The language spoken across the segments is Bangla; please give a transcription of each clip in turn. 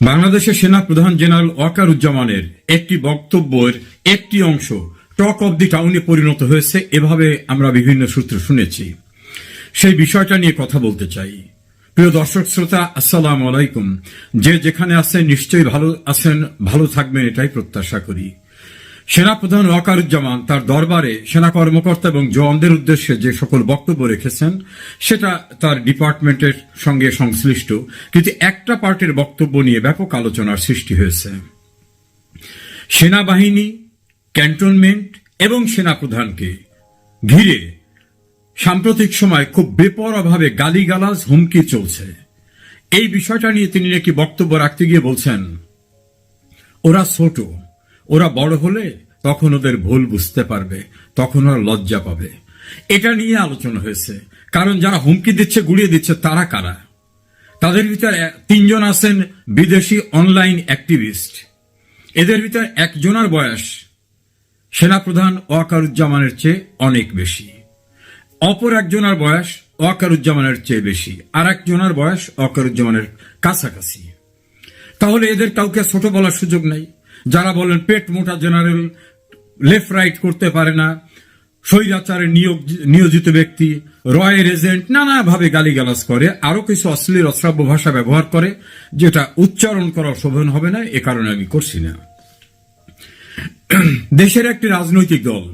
বাংলাদেশের সেনা প্রধান জেনারেল ওয়াকারুজ্জামানের একটি বক্তব্যের একটি অংশ টক অব দি টাউনে পরিণত হয়েছে, এভাবে আমরা বিভিন্ন সূত্র শুনেছি। সেই বিষয়টা নিয়ে কথা বলতে চাই। প্রিয় দর্শক শ্রোতা, আসসালামু আলাইকুম। যে যেখানে আছেন নিশ্চয়ই ভালো আছেন, ভালো থাকবেন এটাই প্রত্যাশা করি। সেনাপ্রধান ওয়াকারুজ্জামান তার দরবারে সেনা কর্মকর্তা এবং জওয়ানদের উদ্দেশ্যে যে সকল বক্তব্য রেখেছেন সেটা তার ডিপার্টমেন্টের সঙ্গে সংশ্লিষ্ট, কিন্তু একটা পার্টির বক্তব্য নিয়ে ব্যাপক আলোচনার সৃষ্টি হয়েছে। সেনাবাহিনী, ক্যান্টনমেন্ট এবং সেনাপ্রধানকে ঘিরে সাম্প্রতিক সময় খুব বেপরোয়াভাবে গালিগালাজ, হুমকি চলছে। এই বিষয়টা নিয়ে তিনি নাকি বক্তব্য রাখতে গিয়ে বলছেন, ওরা ছোট, ওরা বড় হলে তখন ওদের ভুল বুঝতে পারবে, তখন ওরা লজ্জা পাবে। এটা নিয়ে আলোচনা হয়েছে। কারণ যারা হুমকি দিচ্ছে, গুড়িয়ে দিচ্ছে, তারা কারা? তাদের ভিতরে 3 জন আছেন বিদেশি অনলাইন অ্যাক্টিভিস্ট। এদের ভিতরে একজনের বয়স সেনাপ্রধান ওয়াকারুজ্জামানের চেয়ে অনেক বেশি, অপর একজনের বয়স ওয়াকারুজ্জামানের চেয়ে বেশি, আর একজনের বয়স ওয়াকারুজ্জামানের কাছাকাছি। তাহলে এদের কাউকে ছোট বলার সুযোগ নাই। যারা বলেন পেট মোটা জেনারেল, লেফট রাইট করতে পারে না, স্বৈরাচারের নিয়োজিত ব্যক্তি, রয়ের এজেন্ট, নানাভাবে গালিগালাজ করে, আরো কিছু অশ্লীল অশ্রাব্য ভাষা ব্যবহার করে, যেটা উচ্চারণ করা শোভন হবে না, এ কারণে আমি করছি না। দেশের একটি রাজনৈতিক দল,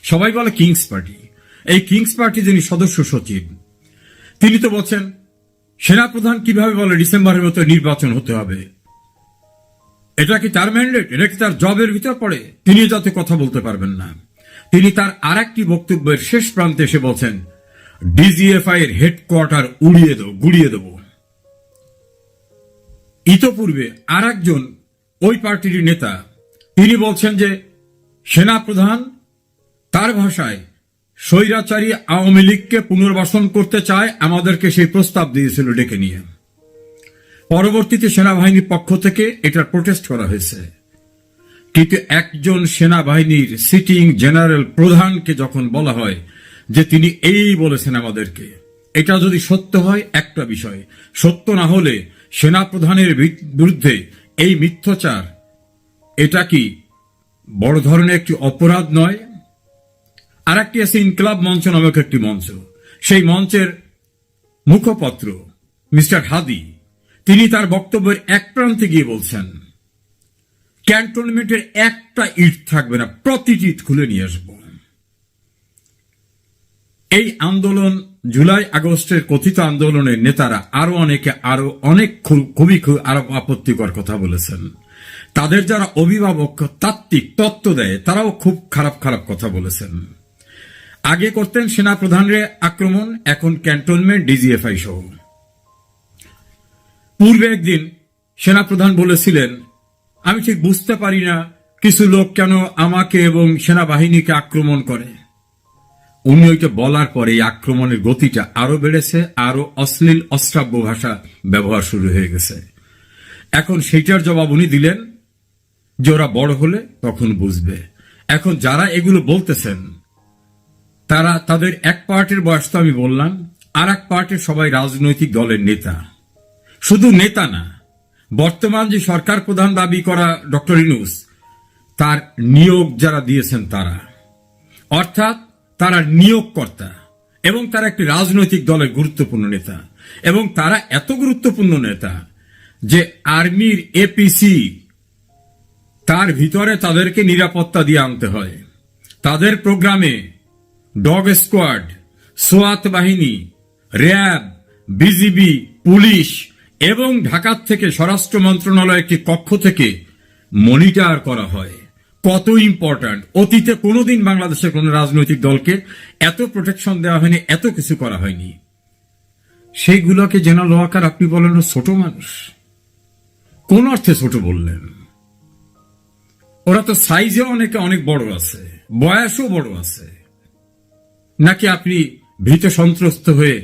সবাই বলে কিংস পার্টি, এই কিংস পার্টি যিনি সদস্য সচিব, তিনি তো বলছেন সেনাপ্রধান কিভাবে বলে ডিসেম্বরের মতো নির্বাচন হতে হবে। এটা কি তার ম্যান্ডেট? এটা কি তার জবের ভিতর পড়ে? তিনি যাতে কথা বলতে পারবেন না। তিনি তার আরেকটি বক্তব্যের শেষ প্রান্তে এসে বলছেন, ডিজিএফআই এর হেডকোয়ার্টার গুড়িয়ে দেব। ইতোপূর্বে আর একজন ওই পার্টির নেতা, তিনি বলছেন যে সেনাপ্রধান তার ভাষায় স্বৈরাচারী আওয়ামী লীগকে পুনর্বাসন করতে চায়, আমাদেরকে সেই প্রস্তাব দিয়েছিল ডেকে নিয়ে। পরবর্তীতে সেনাবাহিনীর পক্ষ থেকে এটার প্রোটেস্ট করা হয়েছে। কিন্তু একজন সেনাবাহিনীর সিটিং জেনারেল প্রধানকে যখন বলা হয় যে তিনি এই বলেছেন আমাদেরকে, এটা যদি সত্য হয় একটা বিষয়, সত্য না হলে সেনাপ্রধানের বিরুদ্ধে এই মিথ্যাচার, এটা কি বড় ধরনের একটি অপরাধ নয়? আর একটি আছে ইনকলাব মঞ্চ নামক একটি মঞ্চ। সেই মঞ্চের মুখপত্র মিস্টার হাদি, তিনি তার বক্তব্যের এক প্রান্তে গিয়ে বলছেন, ক্যান্টনমেন্টের একটা ইট থাকবে না, প্রতিটি ইট খুলে নিয়ে আসবো। এই আন্দোলন, জুলাই আগস্টের কথিত আন্দোলনের নেতারা আরো অনেক খুবই আরো আপত্তিকর কথা বলেছেন। তাদের যারা অভিভাবক, তাত্ত্বিক তত্ত্ব দেয়, তারাও খুব খারাপ খারাপ কথা বলেছেন। আগে করতেন সেনাপ্রধানের আক্রমণ, এখন ক্যান্টনমেন্ট, ডিজিএফআই সহ। পূর্বে একদিন সেনাপ্রধান বলেছিলেন, আমি ঠিক বুঝতে পারি না কিছু লোক কেন আমাকে এবং সেনাবাহিনীকে আক্রমণ করে। উনি ওইটা বলার পরে এই আক্রমণের গতিটা আরো বেড়েছে, আরো অশ্লীল অশ্রাব্য ভাষা ব্যবহার শুরু হয়ে গেছে। এখন সেইটার জবাব উনি দিলেন যে ওরা বড় হলে তখন বুঝবে। এখন যারা এগুলো বলতেছেন তারা, তাদের এক পার্টির বয়স তো আমি বললাম, আর এক পার্টির সবাই রাজনৈতিক দলের নেতা। শুধু নেতা না, বর্তমান যে সরকার প্রধান দাবি করা ডক্টর ইউনূস, তার নিয়োগ যারা দিয়েছেন তারা, অর্থাৎ তারা নিয়োগকর্তা এবং তারা একটি রাজনৈতিক দলের গুরুত্বপূর্ণ নেতা। এবং তারা এত গুরুত্বপূর্ণ নেতা যে আর্মির এপিসি, তার ভিতরে তাদেরকে নিরাপত্তা দিয়ে আনতে হয়। তাদের প্রোগ্রামে ডগ স্কোয়াড, সোয়াত বাহিনী, র্যাব, বিজিবি, পুলিশ এবং ঢাকা থেকে স্বরাষ্ট্র মন্ত্রণালয়ের একটি কক্ষ থেকে মনিটর করা হয়। কত ইম্পর্ট্যান্ট! অতীতে কোনোদিন বাংলাদেশের কোন রাজনৈতিক দলকে এত প্রোটেকশন দেওয়া হয়নি, এত কিছু করা হয়নি। সেইগুলোকে জেনারেল ওয়াকার আপনি বলেন ছোট মানুষ। কোন অর্থে ছোট বললেন? ওরা তো সাইজে অনেক বড় আছে, বয়সও বড় আছে। নাকি আপনি ভীত সন্ত্রস্ত হয়ে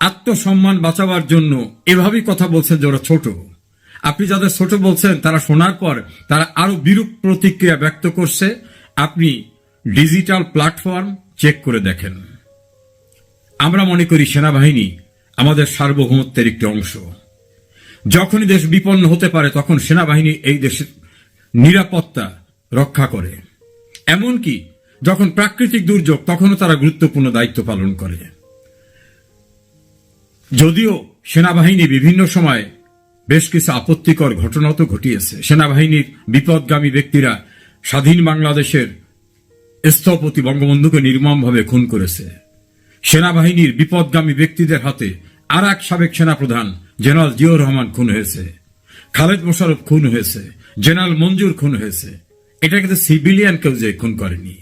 আত্মসম্মান বাঁচাবার জন্য এভাবেই কথা বলছেন যে ওরা ছোট? আপনি যাদের ছোট বলছেন তারা শোনার পর তারা আরো বিরূপ প্রতিক্রিয়া ব্যক্ত করছে। আপনি ডিজিটাল প্ল্যাটফর্ম চেক করে দেখেন। আমরা মনে করি সেনাবাহিনী আমাদের সার্বভৌমত্বের একটি অংশ। যখনই দেশ বিপন্ন হতে পারে তখন সেনাবাহিনী এই দেশের নিরাপত্তা রক্ষা করে। এমনকি যখন প্রাকৃতিক দুর্যোগ তখনও তারা গুরুত্বপূর্ণ দায়িত্ব পালন করে। যদিও সেনাবাহিনী বিভিন্ন সময় বেশ কিছু আপত্তিকর ঘটনা তো ঘটিয়েছে। সেনাবাহিনীর বিপদগামী ব্যক্তিরা স্বাধীন বাংলাদেশের স্থপতি বঙ্গবন্ধুকে নির্মমভাবে খুন করেছে। সেনাবাহিনীর বিপদগামী ব্যক্তিদের হাতে আর এক সাবেক সেনাপ্রধান জেনারেল জিয়াউর রহমান খুন হয়েছে, খালেদ মোশাররফ খুন হয়েছে, জেনারেল মঞ্জুর খুন হয়েছে। এটা কিন্তু সিভিলিয়ান কেউ যে খুন করেনি।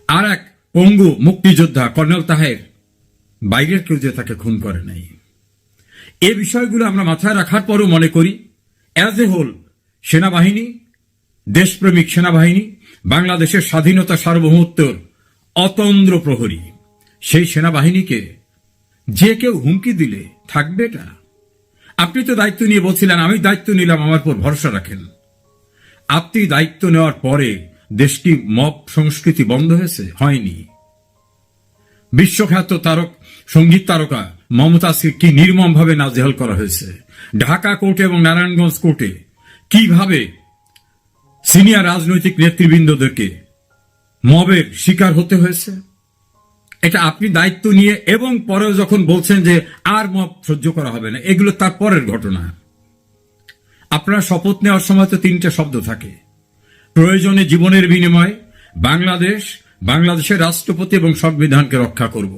আর এক পঙ্গু মুক্তিযোদ্ধা কর্নেল তাহের বাইরের কেউ যে তাকে খুন করে নাই। এই বিষয়গুলো আমরা মাথায় রাখার পরও মনে করি অ্যাজ এ হোল সেনাবাহিনী, দেশপ্রেমিক সেনাবাহিনী, বাংলাদেশের স্বাধীনতা সার্বভৌমত্বর অতন্দ্র প্রহরী। সেই সেনাবাহিনীকে যে কেউ হুমকি দিলে থাকবে এটা? আপনি তো দায়িত্ব নিয়ে বলছিলেন আমি দায়িত্ব নিলাম, আমার পর ভরসা রাখেন। আপনি দায়িত্ব নেওয়ার পরে দেশটি মব সংস্কৃতি বন্ধ হয়েছে? হয়নি। বিশ্বখ্যাত সঙ্গীত তারকা মমতাজকে কি নির্মমভাবে নাজেহাল করা হয়েছে। ঢাকা কোর্টে এবং নারায়ণগঞ্জ কোর্টে কিভাবে সিনিয়র রাজনৈতিক নেতৃবৃন্দদেরকে মবের শিকার হতে হয়েছে। এটা আপনি দায়িত্ব নিয়ে এবং পরেও যখন বলছেন যে আর মব সহ্য করা হবে না, এগুলো তার পরের ঘটনা। আপনার শপথ নেওয়ার সময় তো তিনটা শব্দ থাকে, প্রয়োজনে জীবনের বিনিময়ে বাংলাদেশের রাষ্ট্রপতি এবং সংবিধানকে রক্ষা করব।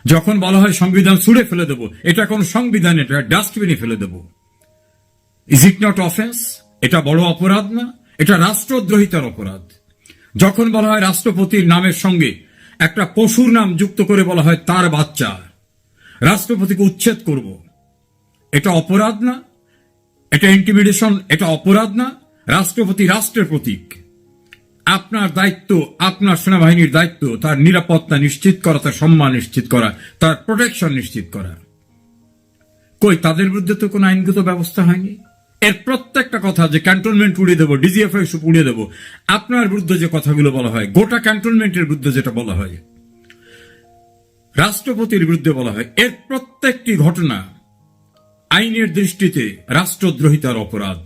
যখন বলা হয় সংবিধান ছুঁড়ে ফেলে দেব, এটা কোন সংবিধান, এটা ডাস্টবিনে ফেলে দেব। Is it not offence? এটা বড় অপরাধ না? এটা রাষ্ট্রদ্রোহিতার অপরাধ। যখন বলা হয় রাষ্ট্রপতির নামের সঙ্গে একটা পশুর নাম যুক্ত করে বলা হয় তার বাচ্চা, রাষ্ট্রপতিকে উচ্ছেদ করব, এটা অপরাধ না? এটা ইন্টিমিডেশন, এটা অপরাধ না? রাষ্ট্রপতি রাষ্ট্রের প্রতীক। আপনার দায়িত্ব, আপনার সেনাবাহিনীর দায়িত্ব তার নিরাপত্তা নিশ্চিত করা, তার সম্মান নিশ্চিত করা, তার প্রোটেকশন নিশ্চিত করা। কই তাদের বিরুদ্ধে তো কোনো আইনগত ব্যবস্থা হয়নি। এর প্রত্যেকটা কথা যে ক্যান্টনমেন্ট উড়িয়ে দেবো, ডিজিএফআই উড়িয়ে দেবো, আপনার বিরুদ্ধে যে কথাগুলো বলা হয়, গোটা ক্যান্টনমেন্টের বিরুদ্ধে যেটা বলা হয়, রাষ্ট্রপতির বিরুদ্ধে বলা হয়, এর প্রত্যেকটি ঘটনা আইনের দৃষ্টিতে রাষ্ট্রদ্রোহিতার অপরাধ।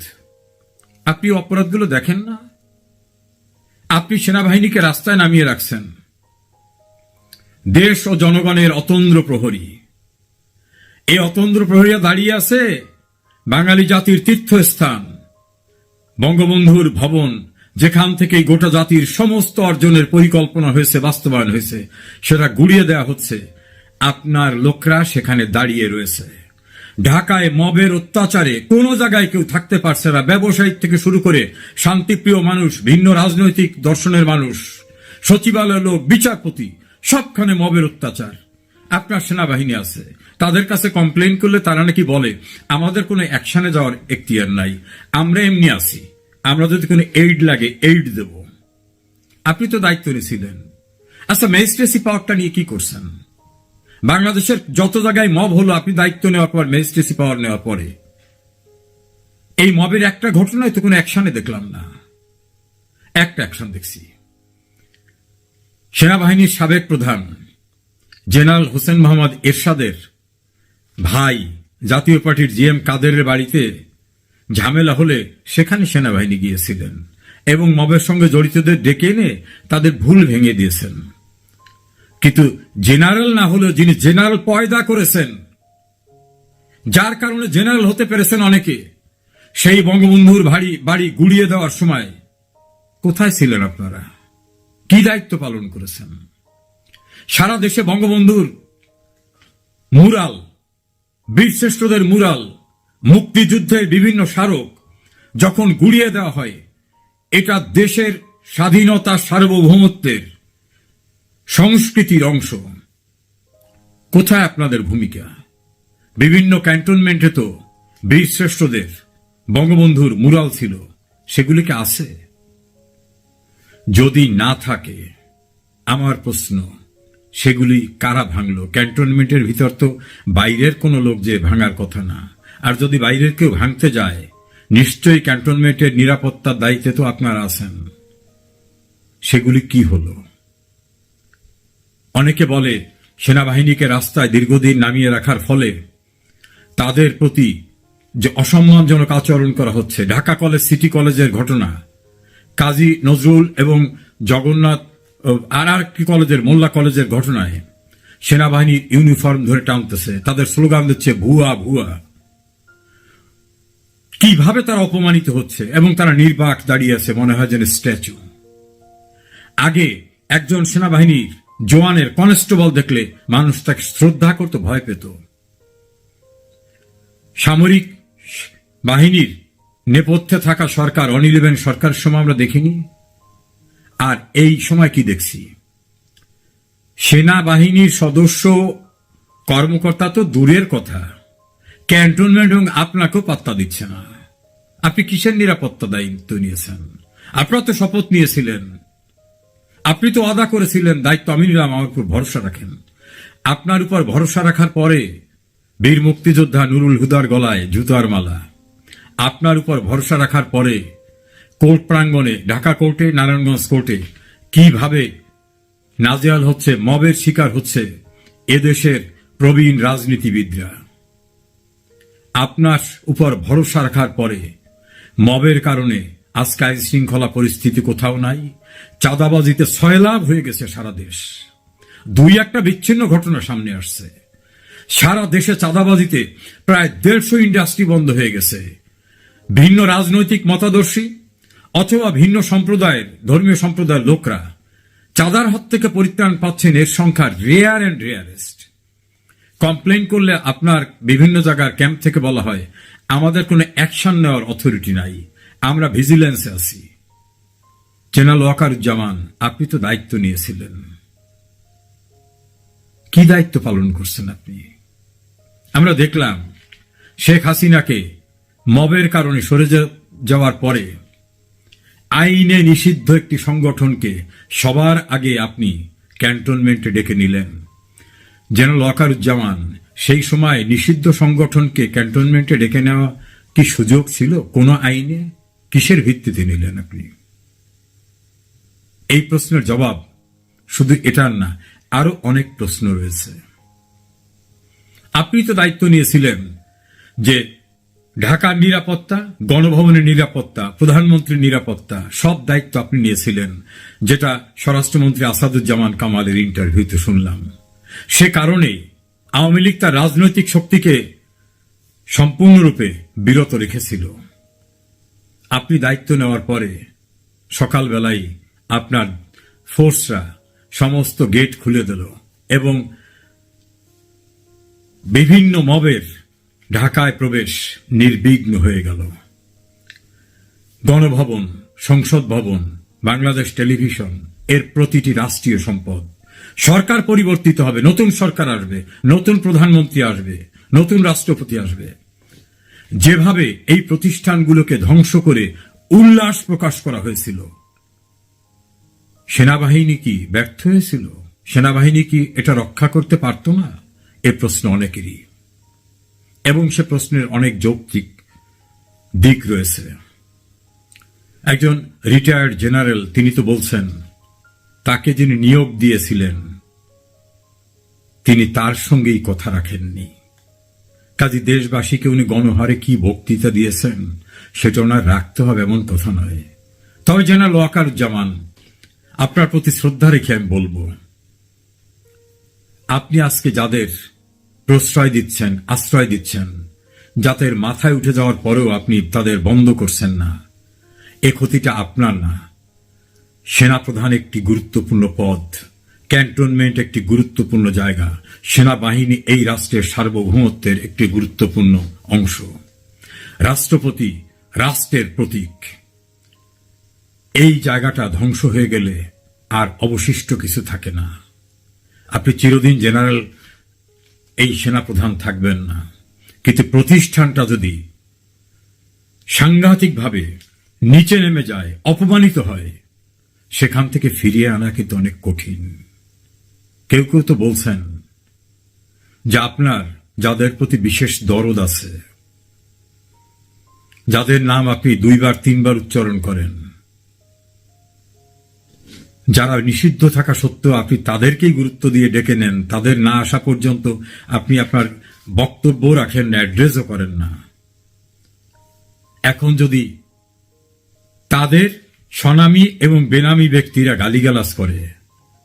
আপনি অপরাধগুলো দেখেন না? আপনি সেনাবাহিনীকে রাস্তায় নামিয়ে রাখছেন, দেশ ও জনগণের অতন্দ্র প্রহরী। এই অতন্দ্র প্রহরীরা দাঁড়িয়ে আছে বাঙালি জাতির তীর্থস্থান বঙ্গবন্ধুর ভবন, যেখান থেকে গোটা জাতির সমস্ত অর্জনের পরিকল্পনা হয়েছে, বাস্তবায়ন হয়েছে, সেটা গুড়িয়ে দেওয়া হচ্ছে। আপনার লোকরা সেখানে দাঁড়িয়ে রয়েছে। ঢাকায় মবের অত্যাচারে কোনো জায়গায় কেউ থাকতে পারছে না। ব্যবসায়ী থেকে শুরু করে শান্তিপ্রিয় মানুষ, ভিন্ন রাজনৈতিক দর্শনের মানুষ, সচিবালয়ের লোক, বিচারপতি, সবখানে মবের অত্যাচার। আপনার সেনাবাহিনী আছে, তাদের কাছে কমপ্লেন করলে তারা নাকি বলে আমাদের কোনো অ্যাকশনে যাওয়ার এখতিয়ার নাই, আমরা এমনি আছি, আমরা যদি কোনো এইড লাগে এইড দেব। আপনি তো দায়িত্ব নিয়েছিলেন। আচ্ছা, ম্যাজিস্ট্রেসি পাওয়ারটা নিয়ে কি করছেন? বাংলাদেশের যত জায়গায় মব হলো আপনি দায়িত্ব নেওয়ার পর, ম্যাজিস্ট্রেসি পাওয়ার নেওয়ার পরে, এই মবের একটা ঘটনায় তো কোনো অ্যাকশনে দেখলাম না। একটা অ্যাকশন দেখছি, সেনাবাহিনীর সাবেক প্রধান জেনারেল হোসেন মোহাম্মদ এরশাদের ভাই জাতীয় পার্টির জিএম কাদেরের বাড়িতে ঝামেলা হলে সেখানে সেনাবাহিনী গিয়েছিলেন এবং মবের সঙ্গে জড়িতদের ডেকে এনে তাদের ভুল ভেঙে দিয়েছেন। কিন্তু জেনারেল না হলেও যিনি জেনারেল পয়দা করেছেন, যার কারণে জেনারেল হতে পেরেছেন অনেকে, সেই বঙ্গবন্ধুর বাড়ি গুড়িয়ে দেওয়ার সময় কোথায় ছিলেন আপনারা? কি দায়িত্ব পালন করেছেন? সারা দেশে বঙ্গবন্ধুর মুরাল, বীরশ্রেষ্ঠদের মুরাল, মুক্তিযুদ্ধের বিভিন্ন স্মারক যখন গুড়িয়ে দেওয়া হয়, এটা দেশের স্বাধীনতা সার্বভৌমত্বের সংস্কৃতির অংশ। কোথায় আপনাদের ভূমিকা? বিভিন্ন ক্যান্টনমেন্টে তো বীরশ্রেষ্ঠদের, বঙ্গবন্ধুর মুরাল ছিল, সেগুলিকে আছে? যদি না থাকে, আমার প্রশ্ন, সেগুলি কারা ভাঙলো? ক্যান্টনমেন্টের ভিতর তো বাইরের কোনো লোক যে ভাঙার কথা না। আর যদি বাইরের কেউ ভাঙতে যায়, নিশ্চয়ই ক্যান্টনমেন্টের নিরাপত্তার দায়িত্বে তো আপনারা আছেন। সেগুলি কি হলো? অনেকে বলে সেনাবাহিনীকে রাস্তায় দীর্ঘদিন নামিয়ে রাখার ফলে তাদের প্রতি যে অসম্মানজনক আচরণ করা হচ্ছে, ঢাকা কলেজ সিটি কলেজের ঘটনা, কাজী নজরুল এবং জগন্নাথ আর একটি কলেজের মোল্লা কলেজের ঘটনায় সেনাবাহিনীর ইউনিফর্ম ধরে টানতেছে, তাদের স্লোগান দিচ্ছে ভুয়া ভুয়া। কিভাবে তারা অপমানিত হচ্ছে এবং তারা নির্বাক দাঁড়িয়ে আছে, মনে হয় যেন স্ট্যাচু। আগে একজন সেনাবাহিনীর জওয়ানের কনস্টেবল দেখলে মানুষ তাকে শ্রদ্ধা করত, ভয় পেত। সামরিক বাহিনীর নেপথ্যে থাকা সরকার, অনিলেবেন সরকারের সময় আমরা দেখিনি। আর এই সময় কি দেখছি, সেনাবাহিনীর সদস্য কর্মকর্তা তো দূরের কথা, ক্যান্টনমেন্ট এবং আপনাকেও পাত্তা দিচ্ছে না। আপনি কিসের নিরাপত্তা দায়িত্ব নিয়েছেন? আপনারা তো শপথ নিয়েছিলেন, আপনি তো ওয়াদা করেছিলেন দায়িত্ব আমি নিলাম, আমার উপর ভরসা রাখেন। আপনার উপর ভরসা রাখার পরে বীর মুক্তিযোদ্ধা নুরুল হুদার গলায় জুতার মালা, আপনার উপর ভরসা রাখার পরে কোর্ট প্রাঙ্গণে, ঢাকা কোর্টে, নারায়ণগঞ্জ কোর্টে কিভাবে নাজেহাল হচ্ছে, মবের শিকার হচ্ছে এদেশের প্রবীণ রাজনীতিবিদরা। আপনার উপর ভরসা রাখার পরে মবের কারণে আজকে আইন শৃঙ্খলা পরিস্থিতি কোথাও নাই, চাঁদাবাজিতে সয়লাভ হয়ে গেছে সারা দেশ। দুই একটা বিচ্ছিন্ন ঘটনা সামনে আসছে, সারা দেশে চাঁদাবাজিতে প্রায় 150 ইন্ডাস্ট্রি বন্ধ হয়ে গেছে। ভিন্ন রাজনৈতিক মতাদর্শী অথবা ভিন্ন সম্প্রদায়ের, ধর্মীয় সম্প্রদায়ের লোকরা চাঁদার হাত থেকে পরিত্রাণ পাচ্ছেন, এর সংখ্যা রেয়ার অ্যান্ড রেয়ারেস্ট। কমপ্লেন করলে আপনার বিভিন্ন জায়গার ক্যাম্প থেকে বলা হয় আমাদের কোনো অ্যাকশন নেওয়ার অথরিটি নাই, আমরা ভিজিলেন্সে আছি। জেনারেল ওয়াকারুজ্জামান, আপনি তো দায়িত্ব নিয়েছিলেন, কি দায়িত্ব পালন করছেন আপনি? আমরা দেখলাম শেখ হাসিনাকে মবের কারণে সরে যাওয়ার পরে আইনে নিষিদ্ধ একটি সংগঠনকে সবার আগে আপনি ক্যান্টনমেন্টে ডেকে নিলেন। জেনারেল ওয়াকারুজ্জামান, সেই সময় নিষিদ্ধ সংগঠনকে ক্যান্টনমেন্টে ডেকে নেওয়া কি সুযোগ ছিল কোন আইনে? কিসের ভিত্তিতে নিলেন আপনি? এই প্রশ্নের জবাব শুধু এটার না, আরো অনেক প্রশ্ন রয়েছে। আপনি তো দায়িত্ব নিয়েছিলেন যে ঢাকার নিরাপত্তা, গণভবনের নিরাপত্তা, প্রধানমন্ত্রীর নিরাপত্তা, সব দায়িত্ব আপনি নিয়েছিলেন, যেটা স্বরাষ্ট্রমন্ত্রী আসাদুজ্জামান কামালের ইন্টারভিউতে শুনলাম। সে কারণে আওয়ামী লীগ তার রাজনৈতিক শক্তিকে সম্পূর্ণরূপে বিরত রেখেছিল। আপনি দায়িত্ব নেওয়ার পরে সকালবেলায় আপনার ফোর্সরা সমস্ত গেট খুলে দিল এবং বিভিন্ন মবের ঢাকায় প্রবেশ নির্বিঘ্ন হয়ে গেল। গণভবন, সংসদ ভবন, বাংলাদেশ টেলিভিশন, এর প্রতিটি রাষ্ট্রীয় সম্পদ। সরকার পরিবর্তিত হবে, নতুন সরকার আসবে, নতুন প্রধানমন্ত্রী আসবে, নতুন রাষ্ট্রপতি আসবে। যেভাবে এই প্রতিষ্ঠানগুলোকে ধ্বংস করে উল্লাস প্রকাশ করা হয়েছিল, সেনাবাহিনী কি ব্যর্থ হয়েছিল? সেনাবাহিনী কি এটা রক্ষা করতে পারত না? এ প্রশ্ন অনেকেরই, এবং সে প্রশ্নের অনেক যৌক্তিক দিক রয়েছে। একজন রিটায়ার্ড জেনারেল তিনি তো বলছেন তাকে যিনি নিয়োগ দিয়েছিলেন তিনি তার সঙ্গেই কথা রাখেননি। কাজী দেশবাসীকে উনি গণহারে কি বক্তৃতা দিয়েছেন সেটা ওনার রাখতে হবে এমন কথা নয়। তবে জেনারেল ওয়াকারুজ্জামান, আপনার প্রতি শ্রদ্ধা রেখে আমি বলবো, আপনি আজকে যাদের প্রশ্রয় দিচ্ছেন, আশ্রয় দিচ্ছেন, যাদের মাথায় উঠে যাওয়ার পরেও আপনি তাদের বন্ধ করছেন না, এ ক্ষতিটা আপনার না। সেনাপ্রধান একটি গুরুত্বপূর্ণ পদ, ক্যান্টনমেন্ট একটি গুরুত্বপূর্ণ জায়গা, সেনাবাহিনী এই রাষ্ট্রের সার্বভৌমত্বের একটি গুরুত্বপূর্ণ অংশ, রাষ্ট্রপতি রাষ্ট্রের প্রতীক। এই জায়গাটা ধ্বংস হয়ে গেলে আর অবশিষ্ট কিছু থাকে না। আপনি চিরদিন জেনারেল, এই সেনাপ্রধান থাকবেন না, কিন্তু প্রতিষ্ঠানটা যদি সাংঘাতিকভাবে নিচে নেমে যায়, অপমানিত হয়, সেখান থেকে ফিরিয়ে আনা কিন্তু অনেক কঠিন। কেউ কেউ তো বলছেন যে আপনার যাদের প্রতি বিশেষ দরদ আছে, যাদের নাম আপনি 2বার 3বার উচ্চারণ করেন, যারা নিষিদ্ধ থাকা সত্ত্বেও আপনি তাদেরকেই গুরুত্ব দিয়ে ডেকে নেন, তাদের না আসা পর্যন্ত আপনি আপনার বক্তব্য রাখেন না, অ্যাড্রেসও করেন না, এখন যদি তাদের স্বনামী এবং বেনামী ব্যক্তিরা গালিগালাজ করে,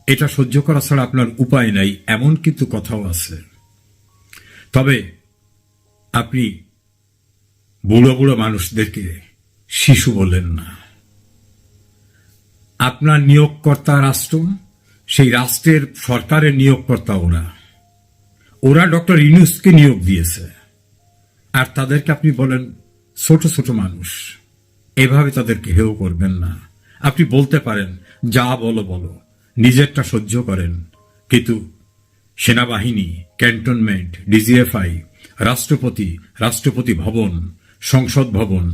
এটা সহ্য করা ছাড়া আপনার উপায় নাই, এমন কিন্তু কথাও আছে। তবে আপনি বুড়ো বুড়ো মানুষদেরকে শিশু বলেন না। আপনার নিয়োগকর্তা রাষ্ট্র, সেই রাষ্ট্রের সরকারের নিয়োগকর্তা ওরা ডক্টর ইউনূসকে নিয়োগ দিয়েছে, আর তাদেরকে আপনি বলেন ছোট ছোট মানুষ। এভাবে তাদেরকে হেয় করবেন না। আপনি বলতে পারেন যা বলো বলো, নিজেরটা সহ্য করেন, কিন্তু সেনাবাহিনী, ক্যান্টনমেন্ট, ডিজিএফআই, রাষ্ট্রপতি, রাষ্ট্রপতি ভবন, সংসদ ভবন,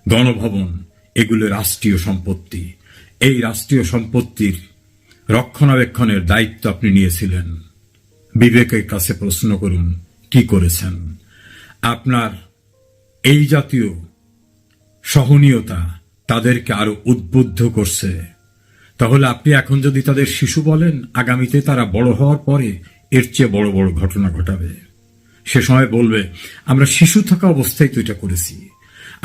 গণভবন, এগুলো রাষ্ট্রীয় সম্পত্তি। এই রাষ্ট্রীয় সম্পত্তির রক্ষণাবেক্ষণের দায়িত্ব আপনি নিয়েছিলেন। বিবেকের কাছে প্রশ্ন করুন কি করেছেন। আপনার এই জাতীয় সহনীয়তা তাদেরকে আরো উদ্বুদ্ধ করছে। তাহলে আপনি এখন যদি তাদের শিশু বলেন, আগামীতে তারা বড় হওয়ার পরে এর চেয়ে বড় বড় ঘটনা ঘটাবে। সে সময় বলবে আমরা শিশু থাকা অবস্থায় তো এটা করেছি,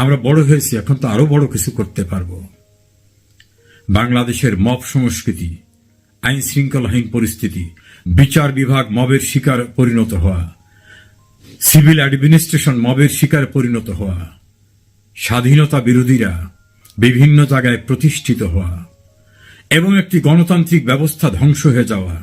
আমরা বড় হয়েছি, এখন তো আরো বড় কিছু করতে পারবো। বাংলাদেশের মব সংস্কৃতি, আইন শৃঙ্খলাহীন পরিস্থিতি, বিচার বিভাগ মবের শিকার পরিণত হওয়া, সিভিল অ্যাডমিনিস্ট্রেশন মবের শিকার পরিণত হওয়া, স্বাধীনতা বিরোধীরা বিভিন্ন জায়গায় প্রতিষ্ঠিত হওয়া এবং একটি গণতান্ত্রিক ব্যবস্থা ধ্বংস হয়ে যাওয়া,